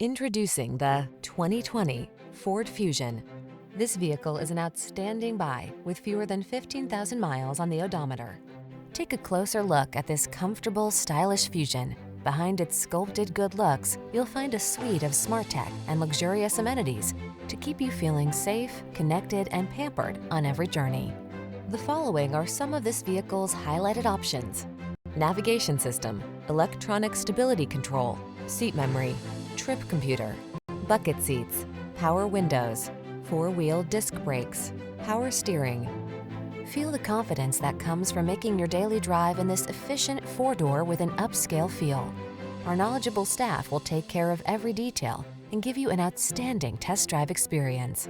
Introducing the 2020 Ford Fusion. This vehicle is an outstanding buy with fewer than 15,000 miles on the odometer. Take a closer look at this comfortable, stylish Fusion. Behind its sculpted good looks, you'll find a suite of smart tech and luxurious amenities to keep you feeling safe, connected, and pampered on every journey. The following are some of this vehicle's highlighted options: navigation system, electronic stability control, seat memory, trip computer, bucket seats, power windows, four-wheel disc brakes, power steering. Feel the confidence that comes from making your daily drive in this efficient four-door with an upscale feel. Our knowledgeable staff will take care of every detail and give you an outstanding test drive experience.